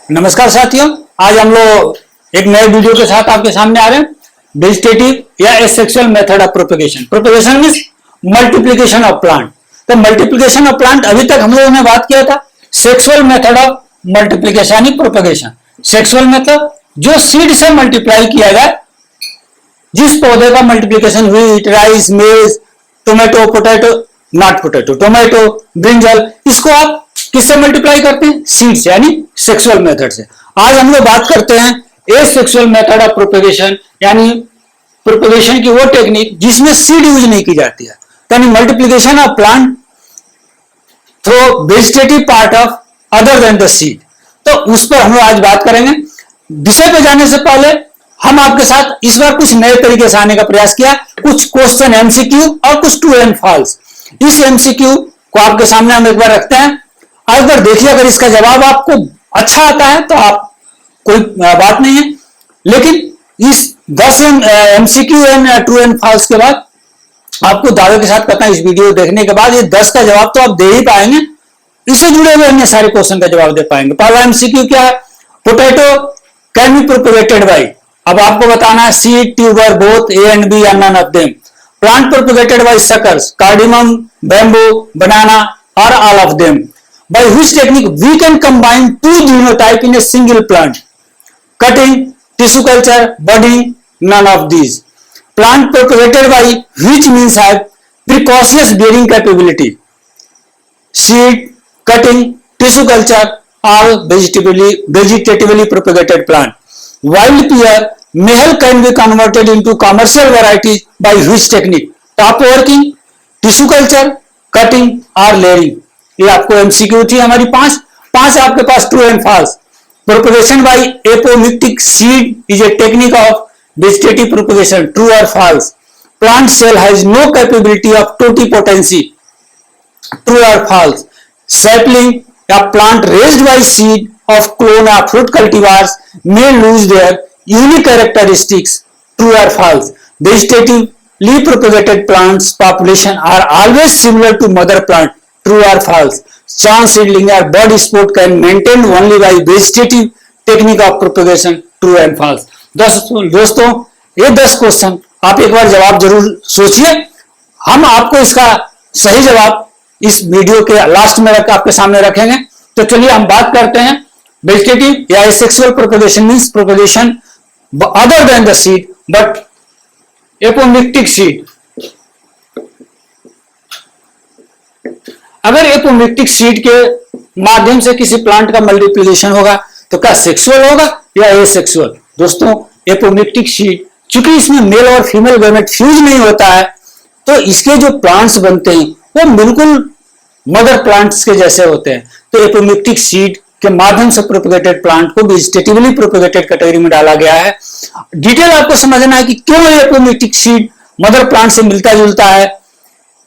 नमस्कार साथियों, आज हम लोग एक नए वीडियो के साथ आपके सामने आ रहे हैं। वेजिटेटिव या asexual method of propagation. Propagation means multiplication of plant. तो मल्टीप्लिकेशन ऑफ प्लांट अभी तक हम लोगों ने बात किया था सेक्सुअल मेथड ऑफ मल्टीप्लिकेशन यानी प्रोपेगेशन। सेक्सुअल मेथड जो सीड से मल्टीप्लाई किया जाए, जिस पौधे का मल्टीप्लिकेशन हुई, राइस, मेज, tomato, potato, not potato, tomato, brinjal, इसको आप किससे मल्टीप्लाई करते हैं? सीड से यानी सेक्सुअल मेथड से। आज हम लोग बात करते हैं एसेक्सुअल मेथड ऑफ प्रोपेगेशन यानी प्रोपेगेशन की वो टेक्निक जिसमें सीड यूज नहीं की जाती है, यानी multiplication of plant through vegetative part of other than the seed. तो उस पर हम लोग आज बात करेंगे। विषय पे जाने से पहले हम आपके साथ इस बार कुछ नए तरीके से आने का प्रयास किया, कुछ क्वेश्चन एमसीक्यू और कुछ ट्रू एंड फॉल्स। इस एमसीक्यू को आपके सामने हम एक बार रखते हैं। एक बार देखिए, अगर इसका जवाब आपको अच्छा आता है तो आप कोई बात नहीं है, लेकिन इस 10 MCQ and true and false के बाद आपको दावे के साथ कहता है, इस वीडियो देखने के बाद ये 10 का जवाब तो आप दे ही पाएंगे, इससे जुड़े हुए अन्य सारे क्वेश्चन का जवाब दे पाएंगे। पहला एमसीक्यू क्या है? Potato can be propagated by, अब आपको बताना है seed, tuber, both A and B या none of them. Plant propagated by suckers, cardamom, bamboo, banana और all of them. By which technique we can combine two genotype in a single plant? Cutting, tissue culture, budding, none of these. Plant propagated by which means have precocious bearing capability? Seed, cutting, tissue culture, all vegetatively propagated plant. Wild pear, male can be converted into commercial varieties by which technique? Top working, tissue culture, cutting or layering. ये आपको MCQ थी हमारी पांच आपके पास true and false. Propagation by apomictic seed is a technique of vegetative propagation, true और false. Plant cell has no capability of totipotency, true और false. Sapling या plant raised by seed of clone या fruit cultivars may lose their unique characteristics, true or false. Vegetatively propagated plants population are always similar to mother plant, true or false. Chance seedling or bud sport can maintain only by vegetative technique of propagation, true and false. दोस्तों ये 10 question आप एक बार जवाब जरूर सोचिए। हम आपको इसका सही जवाब इस वीडियो के लास्ट में आपके सामने रखेंगे। तो चलिए हम बात करते हैं वेजिटेटिव या asexual propagation means propagation other than the seed but apomictic seed. अगर एपोमिक्टिक सीड के माध्यम से किसी प्लांट का मल्टीप्लिकेशन होगा तो क्या सेक्सुअल होगा या एसेक्सुअल? दोस्तों एपोमिक्टिक सीड चूंकि इसमें मेल और फीमेल गैमेट फ्यूज नहीं होता है, तो इसके जो प्लांट्स बनते हैं वो बिल्कुल मदर प्लांट्स के जैसे होते हैं। तो एपोमिक्टिक सीड के माध्यम से प्रोपेगेटेड प्लांट को वेजिटेटिवली प्रोपेगेटेड कैटेगरी में डाला गया है। डिटेल आपको समझना है कि क्यों एपोमिक्टिक सीड मदर प्लांट से मिलता जुलता है।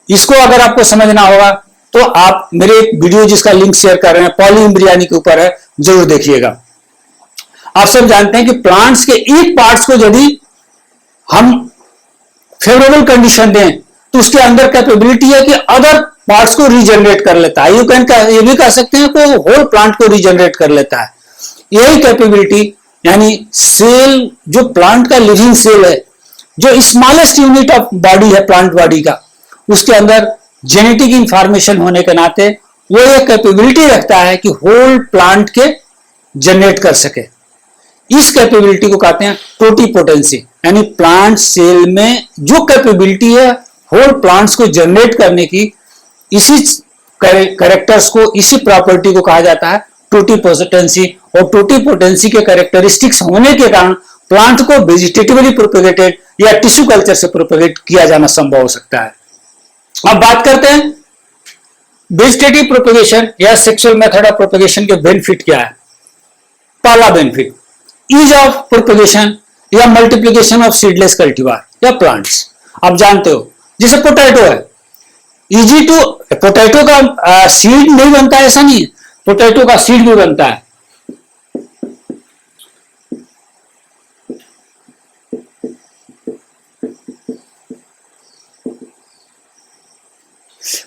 इसको अगर आपको समझना होगा तो आप मेरे एक वीडियो जिसका लिंक शेयर कर रहे हैं पॉलीइम्ब्रियानी के ऊपर है, जरूर देखिएगा। आप सब जानते हैं कि प्लांट्स के एक पार्ट्स को यदि हम फेवरेबल कंडीशन दें तो उसके अंदर कैपेबिलिटी है कि अदर पार्ट्स को रीजनरेट कर लेता है। ये भी कह सकते हैं कि होल प्लांट को रीजनरेट कर लेता है। यही कैपेबिलिटी यानी सेल, जो प्लांट का लिविंग सेल है, जो स्मॉलेस्ट यूनिट ऑफ बॉडी है प्लांट बॉडी का, उसके अंदर जेनेटिक इंफॉर्मेशन होने के नाते वो ये कैपेबिलिटी रखता है कि होल प्लांट के जनरेट कर सके। इस कैपेबिलिटी को कहते हैं टोटीपोटेंसी, यानी प्लांट सेल में जो कैपेबिलिटी है होल प्लांट्स को जनरेट करने की, इसी कैरेक्टर्स को, इसी प्रॉपर्टी को कहा जाता है टोटीपोटेंसी। और टोटीपोटेंसी के कैरेक्टरिस्टिक्स होने के कारण प्लांट को वेजिटेटिवली प्रोपेगेटेड या टिश्यू कल्चर से प्रोपेगेट किया जाना संभव हो सकता है। अब बात करते हैं वेजिटेटिव प्रोपेगेशन या सेक्सुअल मेथड ऑफ प्रोपेगेशन के बेनिफिट क्या है। पहला बेनिफिट ईज ऑफ प्रोपेगेशन या मल्टीप्लिकेशन ऑफ सीडलेस कल्टीवार या प्लांट्स। आप जानते हो जैसे पोटैटो है, इजी टू, पोटैटो का सीड नहीं बनता है ऐसा नहीं है, पोटैटो का सीड भी बनता है।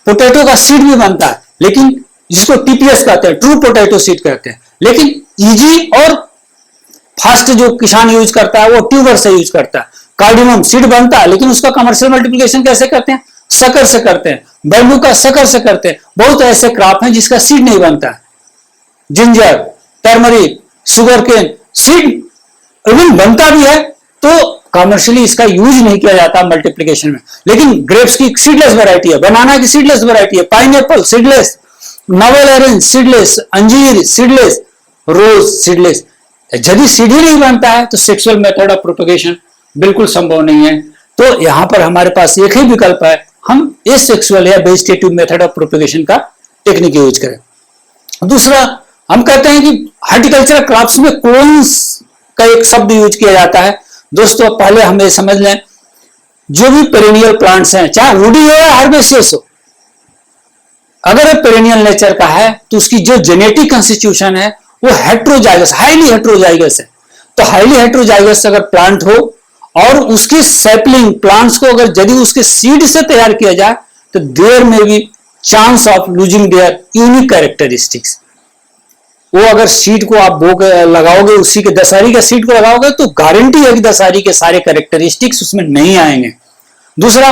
पोटैटो का सीड भी बनता है, लेकिन जिसको टीपीएस कहते हैं, ट्रू पोटैटो सीड कहते हैं, लेकिन इजी और फास्ट जो किसान यूज करता है वो ट्यूबर से यूज करता है। कार्डिनम सीड बनता है, लेकिन उसका कमर्शियल मल्टीप्लिकेशन कैसे करते हैं? शक्कर से करते हैं। बैम्बू का शक्कर से करते हैं। बहुत ऐसे क्रॉप हैं जिसका सीड नहीं बनता है। Ginger, turmeric, sugar cane, seed even बनता भी है तो कमर्शियली इसका यूज नहीं किया जाता मल्टीप्लिकेशन में। लेकिन ग्रेप्स की सीडलेस वैरायटी है, बनाना की सीडलेस वैरायटी है, pineapple seedless, novel orange seedless, अंजीर सीडलेस, रोज सीडलेस। यदि सीड ही नहीं बनता है तो सेक्सुअल मेथड ऑफ प्रोपगेशन बिल्कुल संभव नहीं है। तो यहां पर हमारे पास एक ही विकल्प है, हम एसेक्सुअल या वेजिटेटिव मेथड ऑफ प्रोपगेशन का टेक्निक यूज करें। दूसरा, हम कहते हैं कि हॉर्टिकल्चरल क्रॉप्स में क्लोन्स का एक शब्द यूज किया जाता है। दोस्तों पहले हम ये समझ लें, जो भी पेरेनियल प्लांट्स हैं, चाहे वुडी हो या हर्बेसियस हो, अगर पेरेनियल नेचर का है तो उसकी जो जेनेटिक कंस्टिट्यूशन है वो हेट्रोजाइगस, हाईली हेट्रोजाइगस है। तो हाईली हेट्रोजाइगस अगर प्लांट हो और उसकी सैपलिंग प्लांट्स को अगर यदि उसके सीड से तैयार किया जाए तो देयर में भी chance of losing their unique characteristics. वो अगर सीड को आप बो लगाओगे, उसी के दशहरी के सीड को लगाओगे तो गारंटी है कि दशहरी के सारे कैरेक्टरिस्टिक्स उसमें नहीं आएंगे। दूसरा,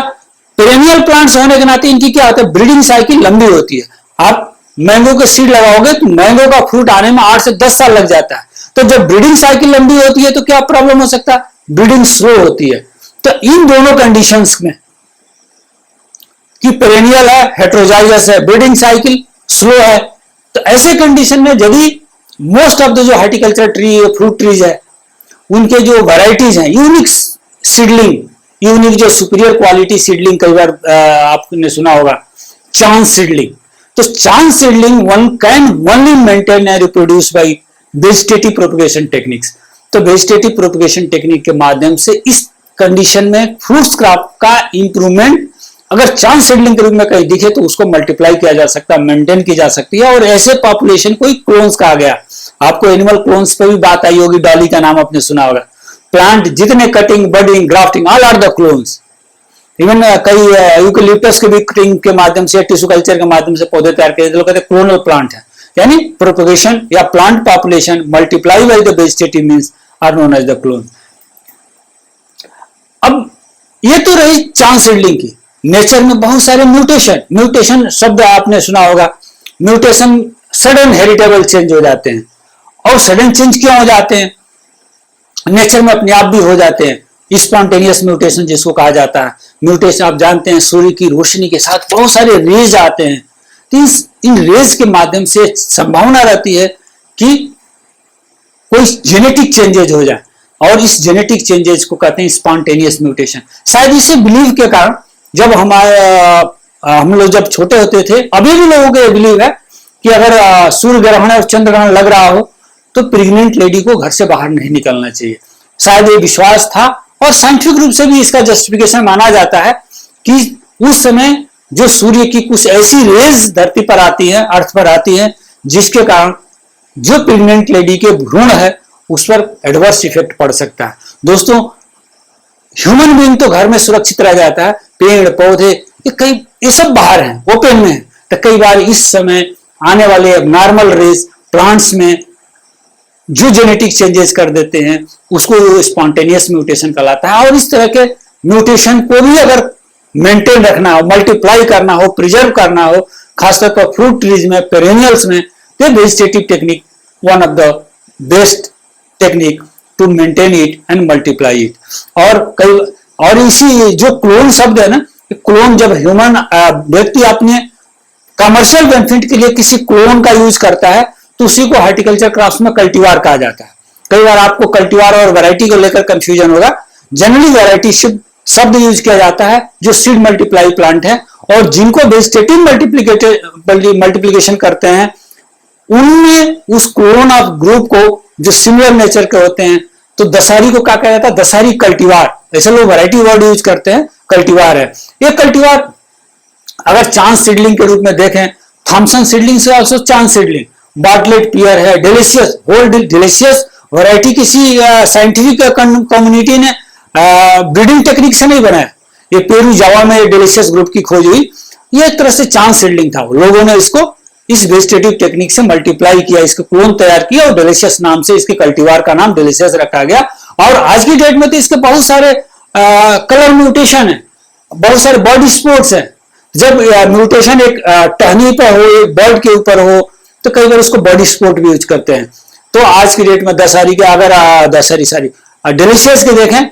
पेरेनियल प्लांट्स होने के नाते इनकी क्या होता है, ब्रीडिंग साइकिल लंबी होती है। आप मैंगो के सीड लगाओगे तो मैंगो का फ्रूट आने में 8 से 10 साल लग जाता है। तो जब ब्रीडिंग साइकिल लंबी होती है तो क्या प्रॉब्लम हो सकता है, ब्रीडिंग स्लो होती है। तो इन दोनों कंडीशंस में कि पेरेनियल है, हेट्रोजाइगस है, ब्रीडिंग साइकिल स्लो है, तो ऐसे कंडीशन में यदि मोस्ट ऑफ द जो हॉर्टिकल्चर ट्री, फ्रूट ट्रीज है, उनके जो वैरायटीज हैं, यूनिक सीडलिंग, यूनिक जो सुपीरियर क्वालिटी सीडलिंग, कई बार आपने सुना होगा चांस सीडलिंग। तो chance seedling one can only maintain and reproduce by vegetative propagation techniques. तो वेजिटेटिव प्रोपगेशन टेक्निक के माध्यम से इस कंडीशन में फ्रूट्स क्रॉप का इंप्रूवमेंट अगर चांस सीडलिंग के रूप में कहीं दिखे तो उसको मल्टीप्लाई किया जा सकता है, मेंटेन की जा सकती है। और ऐसे पॉपुलेशन को क्लोन्स कहा गया। आपको एनिमल क्लोन्स पर भी बात आई होगी, डॉली का नाम आपने सुना होगा। प्लांट जितने cutting, budding, grafting, all are the clones. Even कई यूकेलिप्टस के भी कटिंग के माध्यम से, टिश्यू कल्चर के माध्यम से पौधे तैयार किए, लोग कहते हैं क्लोनल प्लांट है। यानी प्रोपगेशन या plant population multiply by the vegetative means are known as the clone. अब ये तो रही चांस सीडलिंग की। नेचर में बहुत सारे म्यूटेशन, म्यूटेशन शब्द आपने सुना होगा। म्यूटेशन सडन हेरिटेबल चेंज हो जाते हैं। और सडन चेंज क्यों हो जाते हैं? नेचर में अपने आप भी हो जाते हैं। स्पॉन्टेनियस म्यूटेशन जिसको कहा जाता है। म्यूटेशन आप जानते हैं, सूर्य की रोशनी के साथ बहुत सारे रेज आते हैं, तो इन रेज के माध्यम से संभावना रहती है कि कोई जेनेटिक चेंजेज हो जाए, और इस जेनेटिक चेंजेज को कहते हैं स्पॉन्टेनियस म्यूटेशन। शायद इसी बिलीव के कारण जब हम लोग जब छोटे होते थे, अभी भी लोगों को बिलीव है कि अगर सूर्य ग्रहण और चंद्र ग्रहण लग रहा हो तो प्रेग्नेंट लेडी को घर से बाहर नहीं निकलना चाहिए। शायद ये विश्वास था, और साइंटिफिक रूप से भी इसका जस्टिफिकेशन माना जाता है कि उस समय जो सूर्य की कुछ ऐसी रेज धरती पर आती है, अर्थ पर आती है, जिसके कारण जो प्रेग्नेंट लेडी के भ्रूण है उस पर एडवर्स इफेक्ट पड़ सकता है। दोस्तों, ह्यूमन बीइंग तो घर में सुरक्षित रह जाता है, पेड़ पौधे ये सब बाहर हैं, ओपन में है। तो कई बार इस समय आने वाले नॉर्मल रेज प्लांट्स में जो जेनेटिक चेंजेस कर देते हैं उसको स्पॉन्टेनियस म्यूटेशन कहलाता है। और इस तरह के म्यूटेशन को भी अगर मेंटेन रखना हो, मल्टीप्लाई करना हो, प्रिजर्व करना हो, खासतौर पर फ्रूट ट्रीज में, पेरेनियल्स में, तो vegetative technique one of the best technique to maintain it and multiply it. और इसी जो क्लोन शब्द है ना, क्लोन जब ह्यूमन व्यक्ति अपने कमर्शियल बेनिफिट के लिए किसी क्लोन का यूज करता है तो उसी को हॉर्टिकल्चर क्रॉप्स में कल्टीवार कहा जाता है। कई बार आपको कल्टीवार और वैरायटी को लेकर कंफ्यूजन होगा। जनरली वैरायटी शब्द यूज किया जाता है जो सीड मल्टीप्लाई प्लांट है, और जिनको वेजिटेटिव मल्टीप्लिकेशन करते हैं उनमें उस क्लोन ऑफ ग्रुप को जो सिमिलर नेचर के होते हैं, तो दशहरी को क्या कहा जाता है, दशहरी कल्टीवार। ऐसे लोग वैरायटी वर्ड यूज करते हैं, कल्टीवार है ये कल्टीवार। अगर चांस सीडलिंग के रूप में देखें, थॉमसन सीडलिंग से ऑल्सो चांस सीडलिंग, बार्टलेट पियर है, डेलिशियस, होल डेलिशियस वैरायटी किसी साइंटिफिक कम्युनिटी ने ब्रीडिंग टेक्निक से नहीं बनाया। ये पेरू जावा में डेलिशियस ग्रुप की खोज हुई, ये एक तरह से चांस सीडलिंग था। लोगों ने इसको इस वेजिटेटिव टेक्निक से मल्टीप्लाई किया, इसके क्लोन तैयार किया और डेलिशियस नाम से इसके कल्टीवार का नाम डेलिशियस रखा गया। और आज की डेट में तो इसके बहुत सारे कलर म्यूटेशन है, बहुत सारे बॉडी स्पोर्ट्स है। जब म्यूटेशन एक टहनी पर हो, एक बर्ड के ऊपर हो, तो कई बार उसको बॉडी स्पोर्ट भी यूज करते हैं। तो आज की डेट में दशहरी के अगर डेलिशियस के देखें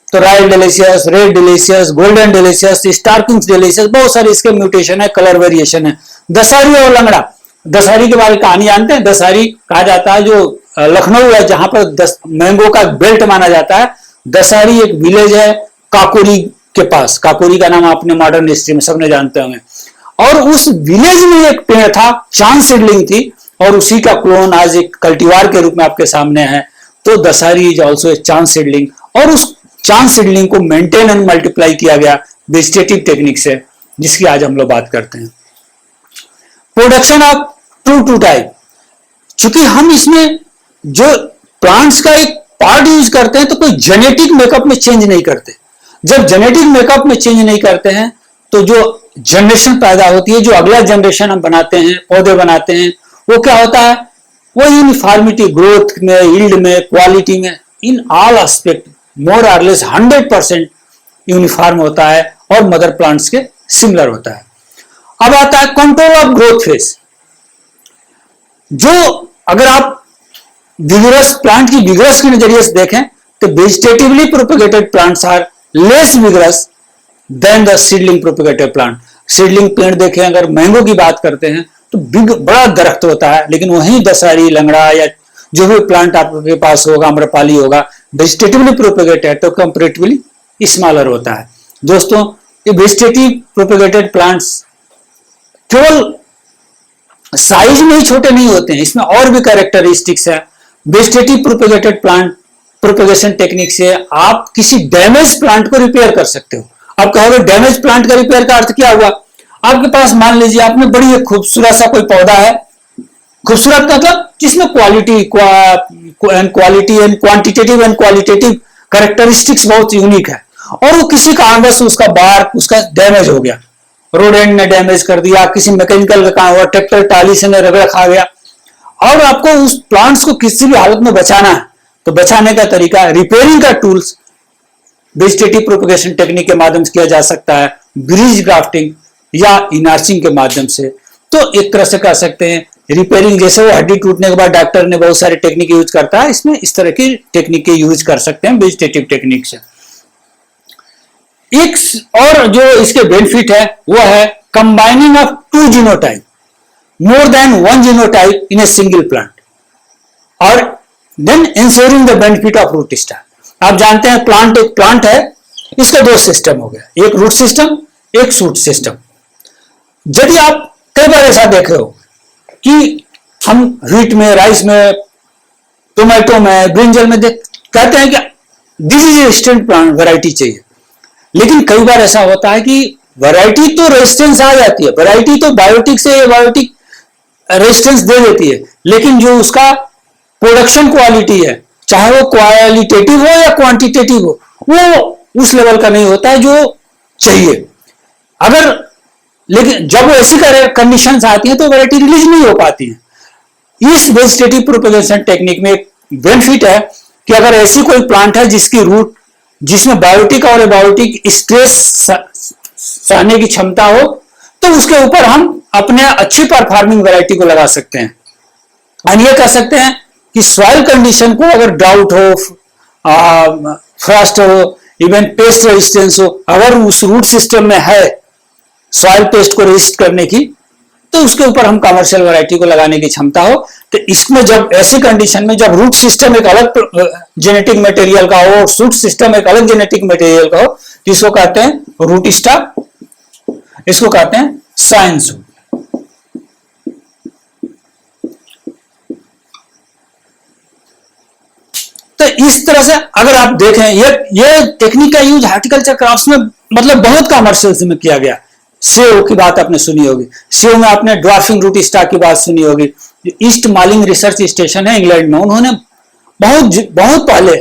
तो royal delicious, red delicious, golden delicious, star Kings delicious, बहुत सारे इसके म्यूटेशन है, कलर वेरिएशन है। दशहरी और लंगड़ा, दशहरी के बारे में कहानी जानते हैं? दशहरी कहा जाता है जो लखनऊ है, जहां पर मैंगो का बेल्ट माना जाता है। दशहरी एक विलेज है काकोरी के पास, काकोरी का नाम आपने मॉडर्न हिस्ट्री में सबने जानते होंगे। और उस विलेज में एक पेड़ था, चांद सीडलिंग थी, और उसी का क्लोन आज एक कल्टीवार के रूप में आपके सामने है। तो दशहरी इज ऑल्सो ए चांद सीडलिंग, और उस चांद सीडलिंग को मेंटेन एंड मल्टीप्लाई किया गया वेजिटेटिव टेक्निक से, जिसकी आज हम लोग बात करते हैं। प्रोडक्शन ऑफ टू टाइप, चूंकि हम इसमें जो प्लांट्स का एक पार्ट यूज करते हैं तो कोई जेनेटिक मेकअप में चेंज नहीं करते। जब जेनेटिक मेकअप में चेंज नहीं करते हैं तो जो जनरेशन पैदा होती है, जो अगला जनरेशन हम बनाते हैं, पौधे बनाते हैं, वो क्या होता है? वो यूनिफॉर्मिटी, ग्रोथ में, यील्ड में, क्वालिटी में, इन ऑल एस्पेक्ट मोर और लेस 100% यूनिफॉर्म होता है और मदर प्लांट्स के सिमिलर होता है। अब आता है कंट्रोल ऑफ ग्रोथ फेज। जो अगर आप विगरस प्लांट की विगरस के नजरिए से देखें तो vegetatively propagated plants are less vigorous than the seedling propagated plant. Seedling पेड़ देखें, अगर मैंगो की बात करते हैं तो बड़ा दरख्त होता है, लेकिन वहीं दशहरी, लंगड़ा या जो भी प्लांट आपके पास होगा, आम्रपाली होगा, वेजिटेटिवली प्रोपेगेटेड तो कंपैरेटिवली स्मॉलर होता है। दोस्तों, ये वेजिटेटिव प्रोपेगेटेड प्लांट्स केवल साइज में ही छोटे नहीं होते हैं, इसमें और भी कैरेक्टरिस्टिक्स है। Vegetative propagated plant propagation technique से आप किसी डैमेज प्लांट को रिपेयर कर सकते हो। आप कहोगे डैमेज प्लांट का रिपेयर का अर्थ क्या हुआ? आपके पास मान लीजिए आपने बड़ी एक खूबसूरत सा कोई पौधा है, खूबसूरत मतलब जिसमें quality and quantitative and qualitative characteristics बहुत यूनिक है, और वो किसी कारणवश उसका बार उसका डैमेज हो गया, रोडेंट ने डैमेज कर दिया, किसी मैकेनिकल का काम हुआ, ट्रैक्टर टाली से रगड़ खा गया, और आपको उस प्लांट्स को किसी भी हालत में बचाना है तो बचाने का तरीका, रिपेयरिंग का टूल्स वेजिटेटिव प्रोपेगेशन टेक्निक के माध्यम से किया जा सकता है, ब्रिज ग्राफ्टिंग या इनार्चिंग के माध्यम से। तो एक तरह से कह सकते हैं रिपेयरिंग, जैसे वो हड्डी टूटने के बाद डॉक्टर ने बहुत सारे टेक्निक यूज करता है, इसमें इस तरह की टेक्निक के यूज कर सकते हैं वेजिटेटिव टेक्निक से। एक और जो इसके बेनिफिट है वो है combining of two genotype, more than one genotype in a single plant, और then ensuring the benefit of root star. आप जानते हैं प्लांट एक प्लांट है, इसका दो सिस्टम हो गया, एक रूट सिस्टम, एक शूट सिस्टम। यदि आप कई बार ऐसा देख रहे हो कि हम व्हीट में, राइस में, टोमेटो में, ब्रिंजल में कहते हैं कि this is resistant plant variety चाहिए, लेकिन कई बार ऐसा होता है कि वैरायटी तो रेजिस्टेंस आ जाती है, वैरायटी तो बायोटिक से बायोटिक रेजिस्टेंस दे देती है, लेकिन जो उसका प्रोडक्शन क्वालिटी है, चाहे वो क्वालिटेटिव हो या क्वांटिटेटिव हो, वो उस लेवल का नहीं होता है जो चाहिए। अगर लेकिन जब ऐसी कंडीशंस आती हैं तो वैरायटी रिलीज नहीं हो पाती है। इस वेजिटेटिव प्रोपेगेशन टेक्निक में एक बेनिफिट है कि अगर ऐसी कोई प्लांट है जिसकी रूट, जिसमें बायोटिक और एबायोटिक स्ट्रेस सहने की क्षमता हो, तो उसके ऊपर हम अपने अच्छी परफॉर्मिंग वैरायटी को लगा सकते हैं। और ये कह सकते हैं कि सॉइल कंडीशन को अगर ड्राउट हो, फ्रॉस्ट हो, इवन पेस्ट रेजिस्टेंस हो, अगर उस रूट सिस्टम में है सॉइल पेस्ट को रेजिस्ट करने की, तो उसके ऊपर हम कमर्शियल वैरायटी को लगाने की क्षमता हो। तो इसमें जब ऐसी कंडीशन में जब रूट सिस्टम एक अलग जेनेटिक मटेरियल का हो, शूट सिस्टम एक अलग जेनेटिक मटेरियल का हो, जिसको कहते हैं रूट स्टॉक, इसको कहते हैं साइंस। तो इस तरह से अगर आप देखें ये टेक्निक का यूज हार्टिकल्चर क्रॉप्स में मतलब बहुत कमर्शियल्स में किया गया। सेव की बात आपने सुनी होगी, सेव में आपने ड्वार्फिंग रूट स्टॉक की बात सुनी होगी। ईस्ट मालिंग रिसर्च स्टेशन है इंग्लैंड में, उन्होंने बहुत पहले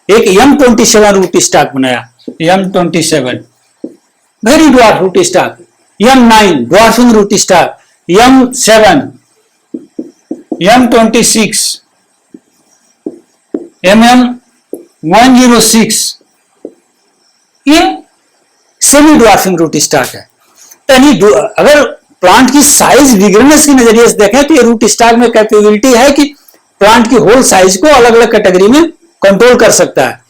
एक M27 रूट स्टॉक बनाया, M27 very dwarf root stock, M9 dwarfing root stock, M7, M26, MM106, ये सेमी ड्वार्फिंग रूट स्टॉक है। यानी अगर प्लांट की साइज विगरनेस के नजरिए से देखें तो ये रूट स्टॉक में कैपेबिलिटी है कि प्लांट की होल साइज को अलग अलग कैटेगरी में कंट्रोल कर सकता है।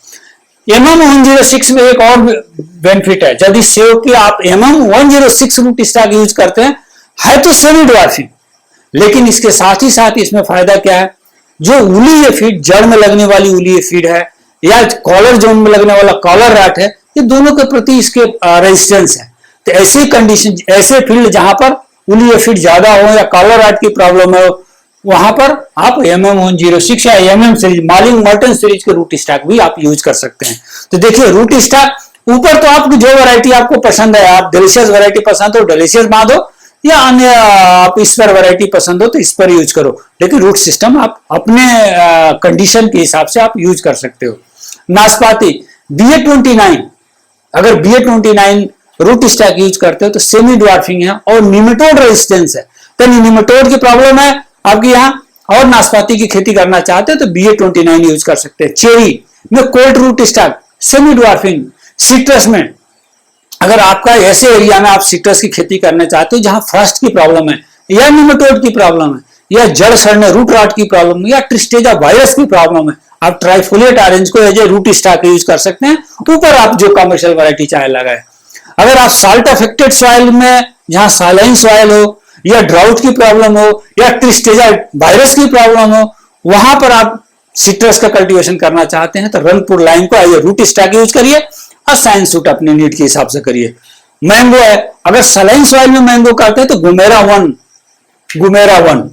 MM106 में एक और बेनिफिट है, यदि सेव की आप MM106 रूट स्टॉक यूज करते हैं, है तो सेमी ड्वार्फिंग, लेकिन इसके साथ ही साथ इसमें फायदा क्या है, जो उली फीड, जड़ में लगने वाली उली फीड है या कॉलर जोन में लगने वाला कॉलर रॉट है, ये दोनों के प्रति इसके रेजिस्टेंस है। तो ऐसी कंडीशन, ऐसे फील्ड जहां पर उली फीड ज्यादा हो या कॉलर रॉट की प्रॉब्लम हो, वहां पर आप MM106 या MM series, morning Merton series के रूट स्टॉक भी आप यूज कर सकते हैं। तो देखिए रूट स्टॉक ऊपर तो आपकी जो वैरायटी आपको पसंद है, आप डिलीशियस वैरायटी पसंद हो डिलीशियस बांधो, या अन्य आप इस पर वैरायटी पसंद हो तो इस पर यूज करो, लेकिन रूट सिस्टम आप अपने कंडीशन के हिसाब से आप यूज कर सकते हो। नाशपाती BA29, अगर BA29 रूट स्टॉक यूज करते हो तो सेमी ड्वार्फिंग है और निमेटोड रेजिस्टेंस है। तो निमेटोड की प्रॉब्लम है आपके यहाँ और नाशपाती की खेती करना चाहते हो तो BA29 यूज कर सकते हैं। चेरी में Colt root stock, semi dwarfing. Citrus में अगर आपका ऐसे एरिया में आप सिट्रस की खेती करना चाहते हो जहां फ्रॉस्ट की प्रॉब्लम है या निमेटोड की प्रॉब्लम है या जड़ सड़ने रूट रॉट की प्रॉब्लम है या ट्रिस्टेजा वायरस की प्रॉब्लम है, आप ट्राइफोलिएट ऑरेंज को as a root stock use कर सकते हैं। ऊपर आप जो कमर्शियल वैरायटी चाहे लगाए। अगर आप साल्ट अफेक्टेड सॉइल में, जहां सालाइन सॉइल हो या ड्राउट की प्रॉब्लम हो या ट्रिस्टेजा वायरस की प्रॉब्लम हो, वहां पर आप सिट्रस का कल्टीवेशन करना चाहते हैं तो रंगपुर लाइन को आइए रूट स्टॉक यूज करिए और साइंस सूट अपने नीड के हिसाब से करिए। मैंगो है, अगर सलाइन सॉइल में मैंगो करते हैं तो गुमेरा वन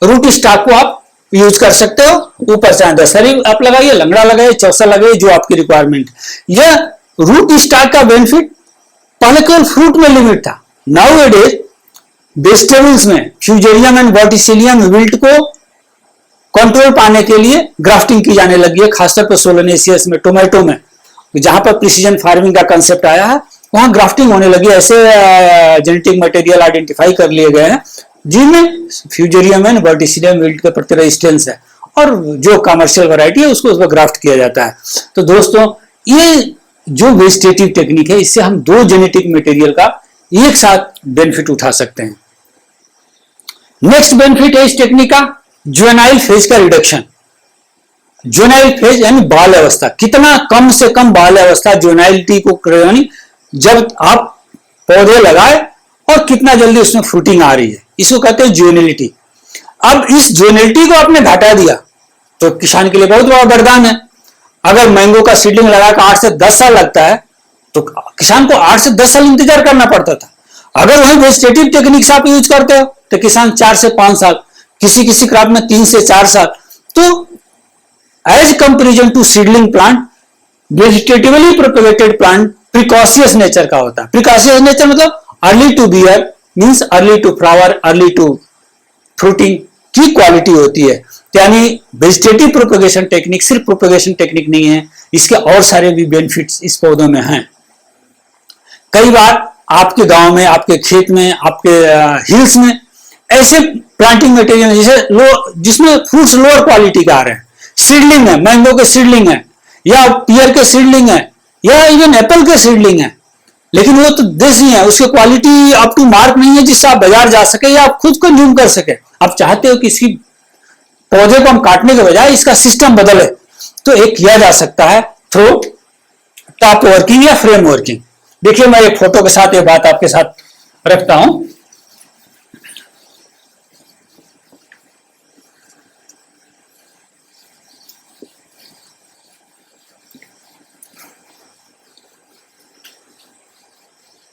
रूट स्टॉक को आप यूज कर सकते हो। ऊपर चाहे दशहरी आप लगाइए, लंगड़ा लगाइए, चौसा लगाइए, जो आपकी रिक्वायरमेंट। यह रूट स्टॉक का बेनिफिट पहले केवल फ्रूट में लिमिट था, नाउ इट इज वेजिटेबल्स में फ्यूजेरियम एंड वर्टिसिलियम विल्ट को कंट्रोल पाने के लिए ग्राफ्टिंग की जाने लगी है, खासतौर पर सोलेनेसियस में, टोमेटो में, जहां पर प्रिसीजन फार्मिंग का कंसेप्ट आया है वहां ग्राफ्टिंग होने लगी। ऐसे जेनेटिक मटेरियल आइडेंटिफाई कर लिए गए हैं जिनमें फ्यूजेरियम एंड वर्टिसिलियम विल्ट के प्रति रेजिस्टेंस है और जो कमर्शियल वैरायटी है उसको उस पर ग्राफ्ट किया जाता है। तो दोस्तों ये जो वेजिटेटिव टेक्निक है, इससे हम दो जेनेटिक मटेरियल का एक साथ बेनिफिट उठा सकते हैं। नेक्स्ट बेनिफिट है इस टेक्निक का जुवेनाइल फेज का रिडक्शन। जुवेनाइल फेज यानी बाल अवस्था, कितना कम से कम बाल अवस्था जुवेनाइलिटी को, यानी जब आप पौधे लगाए और कितना जल्दी उसमें फ्रूटिंग आ रही है, इसको कहते हैं जुवेनिलिटी। अब इस जुवेनिलिटी को आपने घटा दिया तो किसान के लिए बहुत बड़ा वरदान है। अगर मैंगो का सीडलिंग लगाकर 8 से 10 साल लगता है तो किसान को 8 से 10 साल इंतजार करना पड़ता था। अगर वही वेजिटेटिव टेक्निक्स आप यूज करते हो तो किसान 4 से 5 साल, किसी किसी क्रॉप में 3 से 4 साल। तो as comparison to seedling plant, vegetatively propagated plant precocious nature का होता है। प्रिकॉशियस नेचर मतलब early to bear means early to flower, early to fruiting की क्वालिटी होती है। यानी वेजिटेटिव प्रोपेगेशन टेक्निक सिर्फ प्रोपेगेशन टेक्निक नहीं है, इसके और सारे भी बेनिफिट्स इस पौधों में हैं। कई बार आपके गांव में, आपके खेत में, आपके हिल्स में ऐसे प्लांटिंग मटेरियल जैसे जिसमें फ्रूट्स लोअर क्वालिटी का आ रहे हैं, सीडलिंग है, मैंगो के सीडलिंग है या पियर के सीडलिंग है या इवन एप्पल के सीडलिंग है, लेकिन वो तो देसी है, उसकी क्वालिटी अप टू मार्क नहीं है जिससे आप बाजार जा सके या आप खुद कंज्यूम कर सके। आप चाहते हो कि इसकी पौधे को हम काटने के बजाय इसका सिस्टम बदले, तो एक किया जा सकता है थ्रू टॉप वर्किंग या फ्रेम वर्किंग। देखिए मैं एक फोटो के साथ ये बात आपके साथ रखता हूं।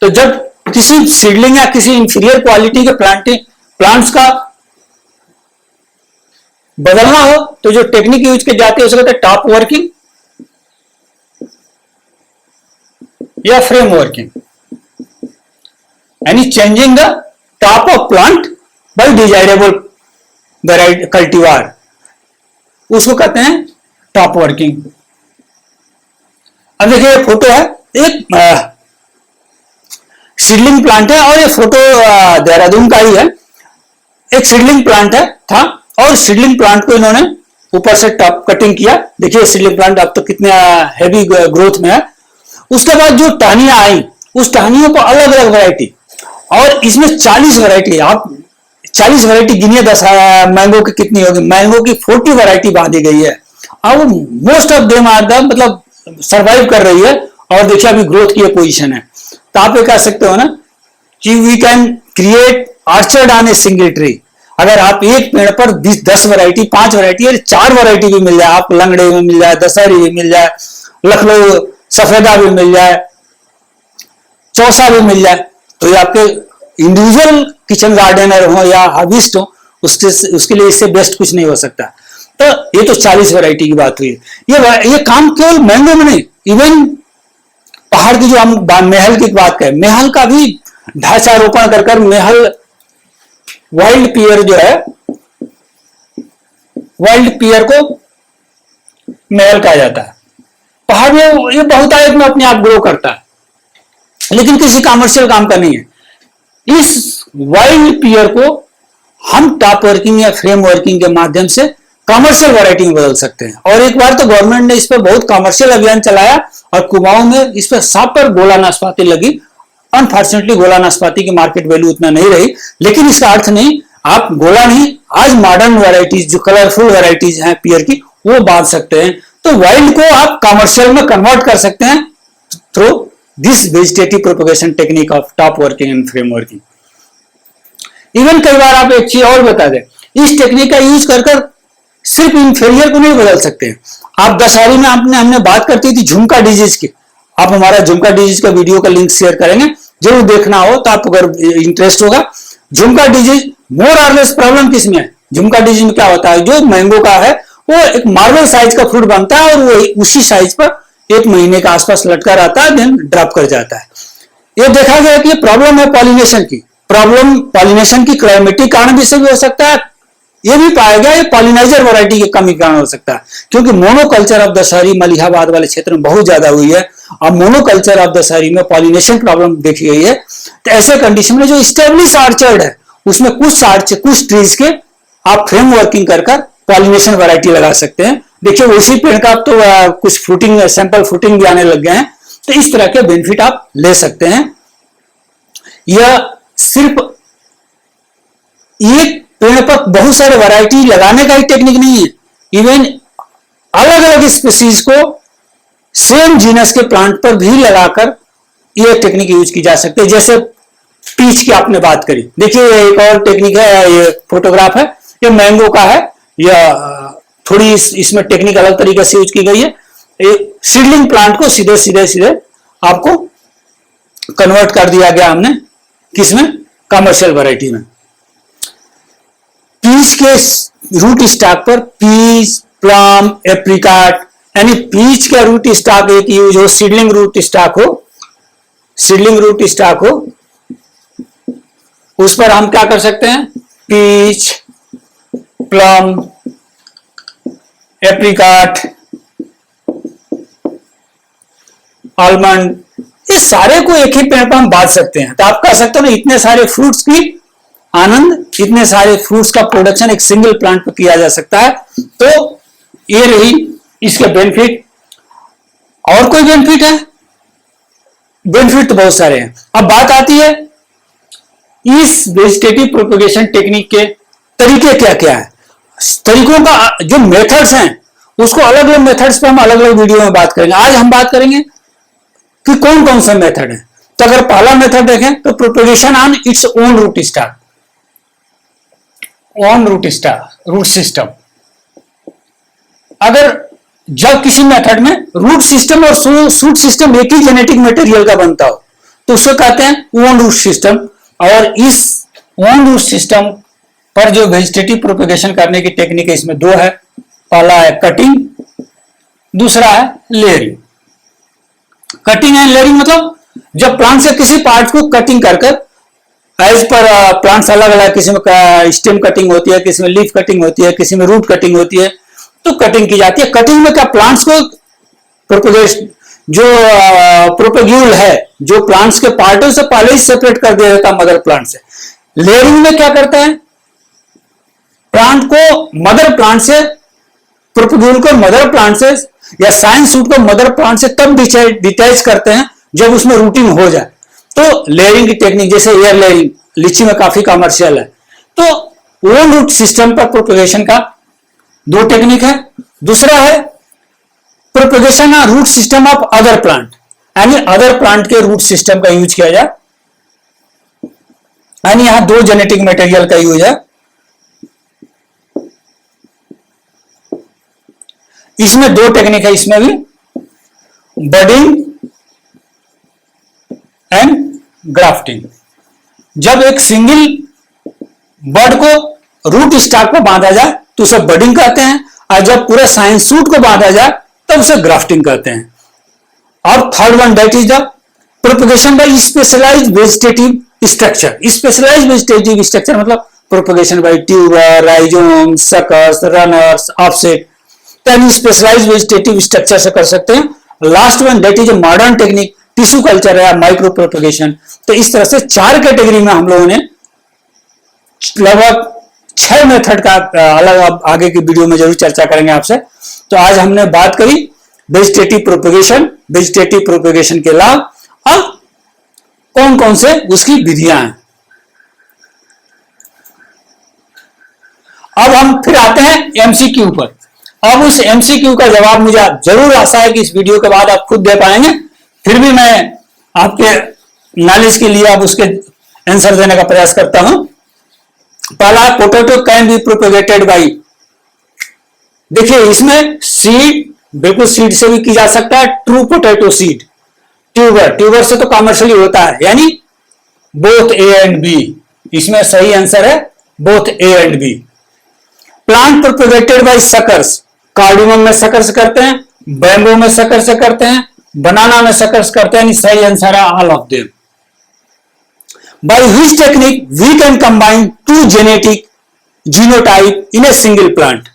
तो जब किसी सीडलिंग या किसी इंफीरियर क्वालिटी के प्लांट्स का बदलना हो तो जो टेक्निक यूज की जाती है उसे कहते हैं टॉप वर्किंग या फ्रेम वर्किंग, यानी changing the top of plant by desirable cultivar, उसको कहते हैं टॉप वर्किंग। अब देखिए फोटो है, एक सीडलिंग प्लांट है और ये फोटो देहरादून का ही है। एक सीडलिंग प्लांट है था और सीडलिंग प्लांट को इन्होंने ऊपर से टॉप कटिंग किया। देखिए सीडलिंग प्लांट अब तो कितने हैवी ग्रोथ में है। उसके बाद जो टहनियां आई, उस टहनियों को अलग अलग वैरायटी, और इसमें 40 वैरायटी, आप 40 वैरायटी गिनिए, 10 मैंगो की कितनी होगी, मैंगो की 40 वैरायटी बांधी गई है। अब most of them are the मतलब सरवाइव कर रही है और देखिए अभी ग्रोथ की पोजीशन है। तो आप ये कह सकते हो ना कि we can create orchard on a single tree. अगर आप एक पेड़ पर 10 वैरायटी, 5 वैरायटी या 4 वैरायटी भी मिल जाए, आप लंगड़े में मिल जाए, दशहरी भी मिल जाए, लखनऊ सफेदा भी मिल जाए, चौसा भी मिल जाए, तो ये आपके इंडिविजुअल किचन गार्डनर हो या हॉबिस्ट हो, उसके लिए इससे बेस्ट कुछ नहीं हो सकता। तो ये तो 40 वैरायटी की बात हुई। ये काम केवल मैंगो में नहीं, इवन पहाड़ की जो हम मेहल की बात करें, मेहल का भी ढांचारोपण कर मेहल वाइल्ड पियर जो है, वाइल्ड पियर को मेहल कहा जाता है। पहाड़ में ये बहुतायत में अपने आप ग्रो करता है, लेकिन किसी कमर्शियल काम का नहीं है। इस वाइल्ड पियर को हम टॉप वर्किंग या फ्रेम वर्किंग के माध्यम से कमर्शियल वैरायटी में बदल सकते हैं। और एक बार तो गवर्नमेंट ने इस पर बहुत कमर्शियल अभियान चलाया और कुमाऊं में इस पर सब पर गोला नाशपाती लगी। अनफॉर्चुनेटली गोला नाशपाती की मार्केट वैल्यू उतना नहीं रही, लेकिन इसका अर्थ नहीं आप गोला नहीं, आज मॉडर्न वैरायटीज जो कलरफुल वैरायटीज हैं पियर की, वो बांध सकते हैं। तो वाइल्ड को आप कमर्शियल में कन्वर्ट कर सकते हैं through this vegetative propagation technique of top working and frame working. Even कई बार आप एक चीज और बता दें, इस टेक्निक का यूज कर सिर्फ इंफेरियर को नहीं बदल सकते। आप दशहरी में हमने बात करती थी झुमका डिजीज की, आप हमारा झुमका डिजीज का वीडियो का लिंक शेयर करेंगे, जरूर देखना हो तो आप अगर इंटरेस्ट होगा। झुमका डिजीज मोर और लेस प्रॉब्लम किसमें है, झुमका डिजीज में क्या होता है, जो मैंगो का है वो एक मार्बल साइज का फ्रूट बनता है और वो उसी साइज पर 1 महीने के आसपास लटका रहता है, देन ड्रॉप कर जाता है। ये देखा गया कि प्रॉब्लम है पॉलिनेशन की, प्रॉब्लम पॉलिनेशन की क्लाइमेटिक कारण भी से भी हो सकता है। ये भी पाया गया ये पॉलिनाइजर वैरायटी की कमी कारण हो सकता है, क्योंकि मोनोकल्चर ऑफ दशहरी मलिहाबाद वाले क्षेत्र में बहुत ज्यादा हुई है। अब मोनोकल्चर ऑफ दशहरी में पॉलिनेशन प्रॉब्लम देखी गई है। तो ऐसे कंडीशन में जो स्टेब्लिश ऑर्चर्ड है उसमें कुछ ट्रीज के आप फ्रेम वर्किंग कर पॉलिनेशन वैरायटी लगा सकते हैं। देखिए उसी पेड़ का अब तो कुछ फ्रूटिंग, सैंपल फ्रूटिंग भी आने लग गए हैं। तो इस तरह के बेनिफिट आप ले सकते हैं। यह सिर्फ एक पेड़ पर बहुत सारे वैरायटी लगाने का ही टेक्निक नहीं है, इवन अलग अलग स्पीसीज को सेम जीनस के प्लांट पर भी लगाकर यह टेक्निक यूज की जा सकती है। जैसे पीच की आपने बात करी, देखिए एक और टेक्निक है, ये फोटोग्राफ है, ये मैंगो का है, यह थोड़ी इसमें टेक्निक अलग तरीके से यूज की गई है। सीडलिंग प्लांट को सीधे सीधे सीधे आपको कन्वर्ट कर दिया गया हमने किसमें, कमर्शियल वैरायटी में। पीच के रूट स्टॉक पर पीच, प्लम, एप्रिकॉट, यानी पीच का रूट स्टॉक एक यूज हो, सीडलिंग रूट स्टॉक हो, सीडलिंग रूट स्टॉक हो, उस पर हम क्या कर सकते हैं, पीच, प्लम, एप्रिकॉट, आलमंड, ये सारे को एक ही पेड़ पर हम बांध सकते हैं। तो आप कह सकते हो ना, इतने सारे फ्रूट्स की आनंद, इतने सारे फ्रूट्स का प्रोडक्शन एक सिंगल प्लांट पर किया जा सकता है। तो ये रही इसके बेनिफिट। और कोई बेनिफिट है? बेनिफिट तो बहुत सारे हैं। अब बात आती है इस वेजिटेटिव प्रोपगेशन टेक्निक के तरीके क्या क्या है। तरीकों का जो मेथड्स हैं उसको अलग अलग मेथड्स पे हम अलग अलग वीडियो में बात करेंगे। आज हम बात करेंगे कि कौन कौन सा मेथड है। तो अगर पहला मेथड देखें तो propagation on its own root stock, on root system. अगर जब किसी मेथड में रूट सिस्टम और शूट सिस्टम एक ही जेनेटिक मटेरियल का बनता हो तो उसको कहते हैं ओन रूट सिस्टम। और इस ओन रूट सिस्टम पर जो वेजिटेटिव प्रोपगेशन करने की टेक्निक है इसमें दो है। पहला है कटिंग, दूसरा है लेयरिंग। कटिंग एंड लेयरिंग मतलब जब प्लांट से किसी पार्ट को कटिंग कर एज पर प्लांट्स अलग अलग, किसी में स्टेम कटिंग होती है, किसी में लीफ कटिंग होती है, किसी में रूट कटिंग होती है, तो कटिंग की जाती है। कटिंग में क्या प्लांट्स को प्रोपगेट जो प्रोपेग्यूल है, जो प्लांट्स के पार्टों से पहले ही सेपरेट कर दिया जाता है मदर प्लांट से। लेयरिंग में क्या करते हैं, प्लांट को मदर प्लांट से, प्रोपेग्यूल को मदर प्लांट से या साइन सूट को मदर प्लांट से तब डिटैच करते हैं जब उसमें रूटिंग हो जाए। तो लेयरिंग की टेक्निक, जैसे एयर लेयरिंग लीची में काफी कमर्शियल है। तो ओन रूट सिस्टम पर प्रोपेगेशन का दो टेक्निक है। दूसरा है propagation root system of other plant, यानी अदर प्लांट के रूट सिस्टम का यूज किया जाए, यानी यहां दो जेनेटिक मटेरियल का यूज है। इसमें दो टेक्निक है, इसमें भी बडिंग एंड ग्राफ्टिंग। जब एक सिंगल बर्ड को रूट स्टॉक पर बांधा जाए तो उसे बडिंग कहते हैं, और जब पूरे साइंस सूट को बांधा जाए तब उसे ग्राफ्टिंग कहते हैं। और third one, that is the propagation by specialised vegetative structure. Specialised vegetative structure मतलब propagation by tuber, rhizome, suckers, runners, offset, यानी स्पेशलाइज्ड वेजिटेटिव स्ट्रक्चर से कर सकते हैं। Last one, that is a modern technique, tissue culture या micro propagation. तो इस तरह से 4 कैटेगरी में हम लोगों ने लगभग 6 मेथड का अलग आगे की वीडियो में जरूर चर्चा करेंगे आपसे। तो आज हमने बात करी वेजिटेटिव प्रोपेगेशन, वेजिटेटिव प्रोपेगेशन के लाभ, अब कौन कौन से उसकी विधियां हैं। अब हम फिर आते हैं एमसीक्यू पर। अब उस एमसीक्यू का जवाब मुझे जरूर आशा है कि इस वीडियो के बाद आप खुद दे पाएंगे, फिर भी मैं आपके नॉलेज के लिए अब उसके आंसर देने का प्रयास करता हूं। पहला, potato can be propagated by, देखिए इसमें सीड, बिल्कुल सीड से भी की जा सकता है, true potato seed, tuber, tuber से तो कमर्शियली होता है, यानी बोथ ए एंड बी। इसमें सही आंसर है both A and B. Plant propagated by suckers, कार्डियम में सकर्स करते हैं, बैम्बू में सकर्स करते हैं, बनाना में सकर्स करते हैं, सही आंसर है all of them. By which technique we can combine 2 genetic genotype in a single plant.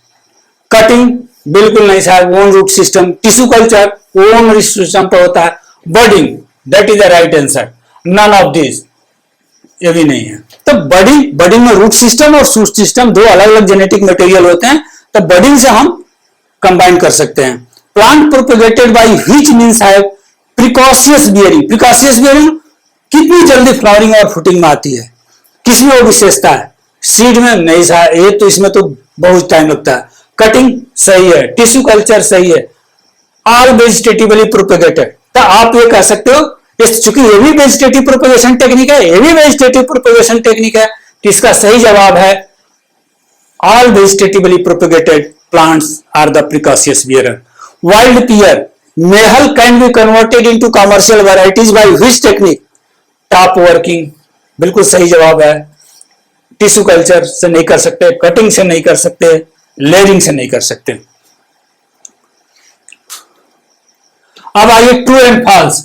Cutting बिल्कुल नहीं साहब, own root system. Tissue culture own root system पर होता है। Budding, that is the right answer, none of this, ये भी नहीं है। तो बडिंग में रूट सिस्टम और शूट सिस्टम दो अलग अलग जेनेटिक मटेरियल होते हैं, तो बडिंग से हम कंबाइन कर सकते हैं। Plant propagated by which means have precocious bearing, precocious bearing कितनी जल्दी फ्लावरिंग और फ्रूटिंग में आती है, किसमें वो विशेषता है? सीड में नहीं साहब, ये तो इसमें तो बहुत टाइम लगता है। कटिंग सही है, टिश्यू कल्चर सही है, ऑल वेजिटेटिवली प्रोपेगेटेड। तो आप ये कह सकते हो, चूंकि ये भी वेजिटेटिव प्रोपेगेशन टेक्निक है, ये भी वेजिटेटिव प्रोपेगेशन टेक्निक है, तो इसका सही जवाब है all vegetatively propagated plants are the precocious bearer. Wild pear मेहल can be converted into commercial varieties by which technique? Top working बिल्कुल सही जवाब है। टिश्यू कल्चर से नहीं कर सकते, कटिंग से नहीं कर सकते, लेयरिंग से नहीं कर सकते। अब आइए true and false.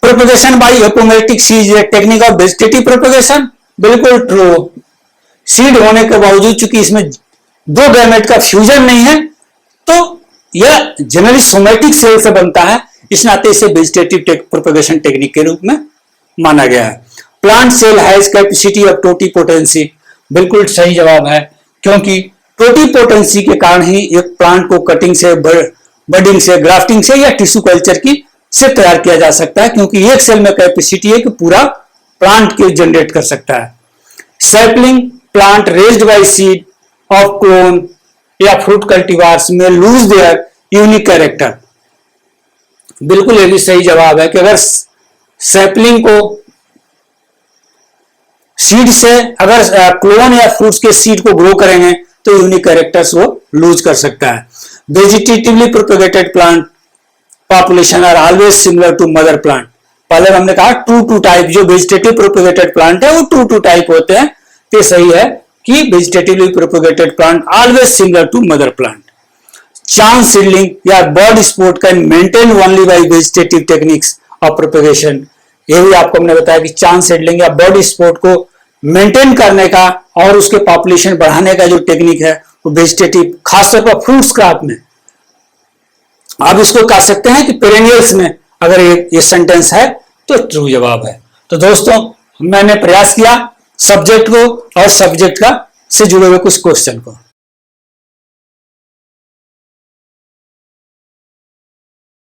Propagation by apomictic seed technique of vegetative propagation, बिल्कुल ट्रू। सीड होने के बावजूद चूंकि इसमें 2 गैमेट का फ्यूजन नहीं है, तो यह जनरली सोमेटिक सेल से बनता है, इस नाते इसे वेजिटेटिव प्रोपेगेशन टेक्निक के रूप में माना गया है। Plant cell has capacity of totipotency, बिल्कुल सही जवाब है, क्योंकि टोटीपोटेंसी के कारण ही एक प्लांट को कटिंग से, बडिंग से, ग्राफ्टिंग से या टिश्यू कल्चर की से तैयार किया जा सकता है, क्योंकि एक सेल में कैपेसिटी है कि पूरा प्लांट के जनरेट कर सकता है। Sapling plant raised by seed of clone या फ्रूट कल्टीवार्स में लूज देयर यूनिक कैरेक्टर, बिल्कुल ये भी सही जवाब है कि अगर सैपलिंग को सीड से, अगर क्लोन या फ्रूट्स के सीड को ग्रो करेंगे तो यूनिक कैरेक्टर्स वो लूज कर सकता है। Vegetatively propagated plant population are always similar to mother plant. पहले हमने कहा टू टाइप, जो वेजिटेटिव प्रोपेगेटेड प्लांट है वो टू टाइप होते हैं, तो सही है कि vegetatively propagated plant always similar to mother plant. Chance seedling या bud sport can maintain only by vegetative techniques of propagation, ये भी आपको हमने बताया कि चांस सीडलिंग या बर्ड स्पॉट को मेंटेन करने का और उसके पॉपुलेशन बढ़ाने का जो टेक्निक है वो वेजिटेटिव, खासतौर पर फ्रूट्स क्रॉप में आप इसको कह सकते हैं कि पेरेनियल्स में अगर ये सेंटेंस है तो ट्रू जवाब है। तो दोस्तों मैंने प्रयास किया सब्जेक्ट को और सब्जेक्ट का से जुड़े हुए कुछ क्वेश्चन को